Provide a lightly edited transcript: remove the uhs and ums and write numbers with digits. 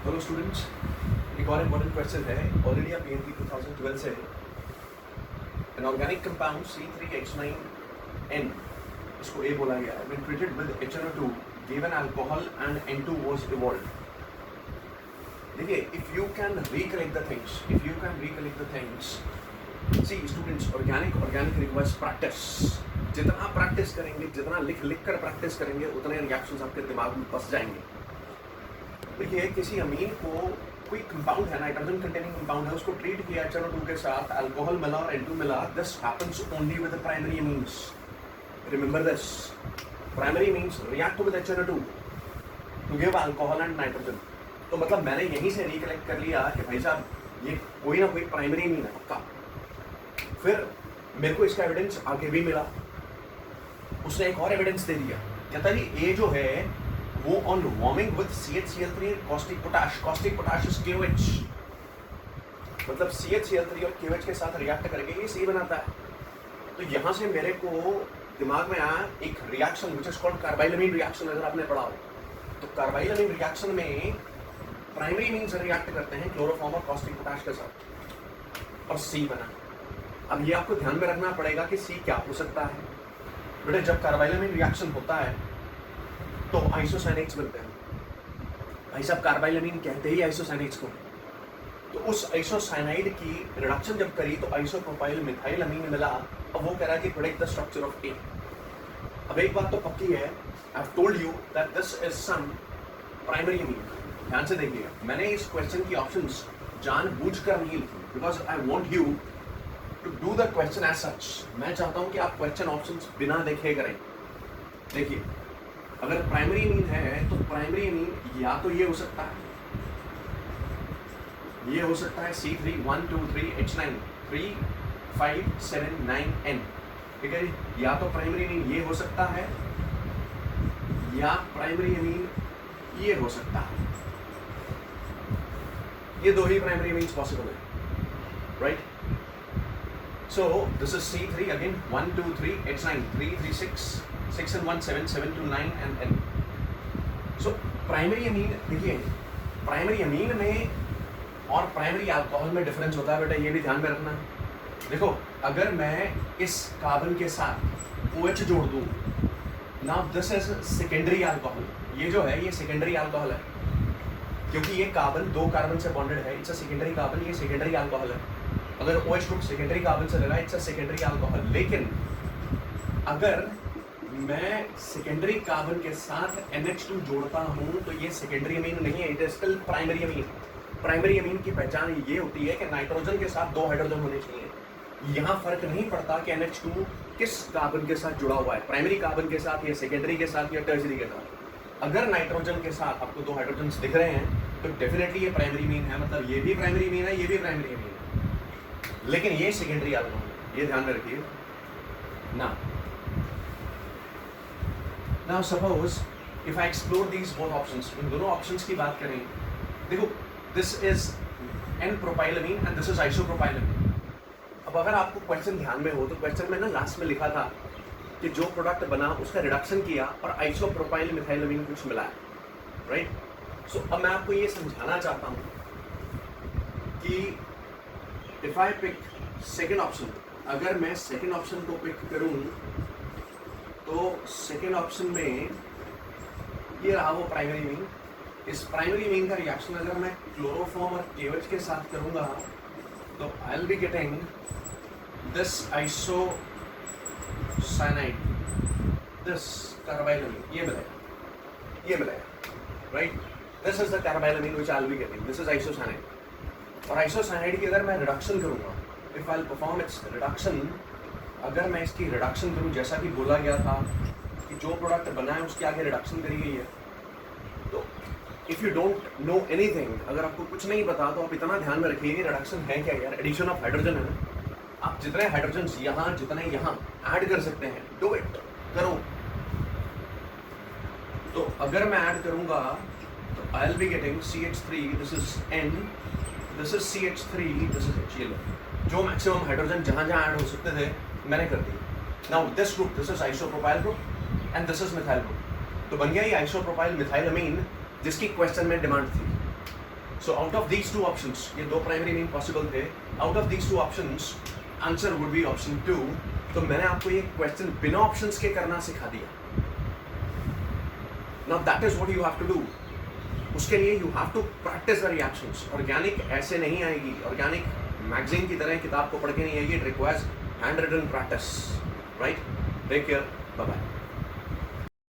Hello students, एक और important question है। ऑलरेडी आप पीएनपी 2012 से एन ऑर्गेनिक कंपाउंड C3H9N, इसको ए बोला गया है, when treated with HNO2 given alcohol and N2 was evolved. देखिए, if you can recollect the things, see students, organic requires practice. जितना प्रैक्टिस करेंगे, जितना लिख कर प्रैक्टिस करेंगे, उतने रिएक्शंस आपके दिमाग में बस जाएंगे। देखिए, किसी अमीन को कोई कंपाउंड है, नाइट्रोजन कंटेनिंग कंपाउंड है, उसको ट्रीट किया HNO2 के साथ, अल्कोहल मिला और N2 मिला, this happens only with the primary amines. Remember this, primary amines react with HNO2 to give alcohol and nitrogen. तो मतलब मैंने यहीं से रिकलेक्ट कर लिया कि भाई साहब ये कोई ना कोई प्राइमरी अमीन है पक्का। फिर मेरे को इसका एविडेंस आगे भी मिला, उसने एक और एविडेंस दे दिया, कहता है ये जो है वो on warming with CHCl3 caustic potash is KOH, मतलब CHCl3 और KOH के साथ रिएक्ट करके ये C बनाता है। तो यहाँ से मेरे को दिमाग में आया एक reaction which is called carbylamine reaction. अगर आपने पढ़ा हो तो कार्बाइलमीन रिएक्शन में प्राइमरी मीन्स रिएक्ट करते हैं क्लोरोफॉर्म और caustic potash के साथ और C बना। अब ये आपको ध्यान में रखना पड़ेगा कि C क्या हो सकता है। बेटे, जब कार्बाइलमीन रिएक्शन होता है तो आइसोसाइनेट्स बनते हैं। भाई साहब, कार्बाइलमीन कहते ही आइसोसाइनेट्स को। तो उस आइसोसाइनाइड की रिडक्शन जब करी तो आइसोप्रोपाइल मिथाइल अमीन मिला। अब वो कह रहा है कि predict the structure of A. अब एक बात तो पक्की है, I have told you that this is some primary amine. ध्यान से देखिएगा, मैंने इस क्वेश्चन की ऑप्शंस जानबूझकर नहीं लिखी because I want you to do the question as such. मैं चाहता हूं कि आप क्वेश्चन ऑप्शंस बिना देखे करें। देखिए, अगर प्राइमरी अमीन है तो प्राइमरी अमीन या तो ये हो सकता है, ये हो सकता है C3 3 5 7 9 N, ठीक है। या तो प्राइमरी अमीन ये हो सकता है या प्राइमरी अमीन ये हो सकता है। ये दो ही प्राइमरी अमीन्स पॉसिबल है, right. So this is C3 again 1 2 3 H9 3 3 6 and 1 7 7 to 9 and N. So primary amine, देखिए प्राइमरी अमीन में और प्राइमरी अल्कोहल में डिफरेंस होता है बेटा, ये भी ध्यान में रखना। देखो, अगर मैं इस कार्बन के साथ OH जोड़ दूं, now this is secondary alcohol. ये जो है ये सेकेंडरी अल्कोहल है क्योंकि ये कार्बन दो कार्बन से बॉन्डेड है। इट्स अ सेकेंडरी कार्बन, ये सेकेंडरी अल्कोहल है। अगर OH ग्रुप सेकेंडरी कार्बन से लगा, इट्स अ सेकेंडरी अल्कोहल। लेकिन अगर मैं सेकेंडरी कार्बन के साथ NH2 जोड़ता हूं तो ये सेकेंडरी अमीन नहीं है, it is still primary amine. Primary amine की पहचान ये होती है कि नाइट्रोजन के साथ दो हाइड्रोजन होने चाहिए। यहाँ फर्क नहीं पड़ता कि NH2 किस कार्बन के साथ जुड़ा हुआ है, प्राइमरी कार्बन के साथ या सेकेंडरी के साथ या टर्शरी के साथ। अगर नाइट्रोजन के साथ आपको दो हाइड्रोजन दिख रहे हैं तो डेफिनेटली ये प्राइमरी अमीन है, मतलब ये भी प्राइमरी अमीन है, ये भी प्राइमरी अमीन है, लेकिन ये सेकेंडरी अल्कोहल है। ये ध्यान में रखिए ना। Now suppose if I explore these both options, इन दोनों ऑप्शंस की बात करें, देखो this is N-propylamine and this is isopropylamine। अब अगर आपको क्वेश्चन ध्यान में हो तो क्वेश्चन में ना लास्ट में लिखा था कि जो प्रोडक्ट बना उसका रिडक्शन किया और आइसोप्रोपाइल मिथाइलमीन कुछ मिला है, राइट। सो अब मैं आपको ये समझाना चाहता हूँ कि if I pick second option, अगर मैं सेकेंड ऑप्शन को पिक करूँ तो सेकेंड ऑप्शन में ये रहा वो प्राइमरी मीन। इस प्राइमरी मीन का रिएक्शन अगर मैं क्लोरोफॉर्म और KOH के साथ करूंगा तो I will be getting this isocyanide, this carbylamine, ये मिलेगा, right. This is the carbylamine which I will be getting, this is isocyanide. और आइसोसाइनाइड की अगर मैं रिडक्शन करूंगा, if I will perform its reduction, अगर मैं इसकी रिडक्शन करूं जैसा कि बोला गया था कि जो प्रोडक्ट बना है उसके आगे रिडक्शन करी गई है, तो if you don't know anything, अगर आपको कुछ नहीं पता तो आप इतना ध्यान में रखिए रिडक्शन है क्या यार, एडिशन ऑफ हाइड्रोजन है ना। आप जितने हाइड्रोजन यहाँ जितने यहाँ ऐड कर सकते हैं, डू इट, करो। तो अगर मैं ऐड करूंगा तो I will be getting CH3, this is N, this is CH3, this is HCl। जो मैक्सिमम हाइड्रोजन जहाँ जहाँ ऐड हो सकते थे मैंने कर दी। Now this group, this is isopropyl group and this is methyl group. तो बन गया ये आइसोप्रोपाइल मिथाइलमीन जिसकी क्वेश्चन में डिमांड थी। So out of these two options, ये दो प्राइमरी मीन पॉसिबल थे. Out of these two options, answer would be option 2. तो मैंने आपको ये क्वेश्चन बिना ऑप्शंस के करना सिखा दिया. Now that is what you have to do. उसके लिए you have to practice the reactions. Organic ऐसे नहीं आएगी. ऑर्गेनिक मैगजीन की तरह किताब को पढ़ के नहीं आएगी. It requires handwritten practice. Right? Take care. Bye bye.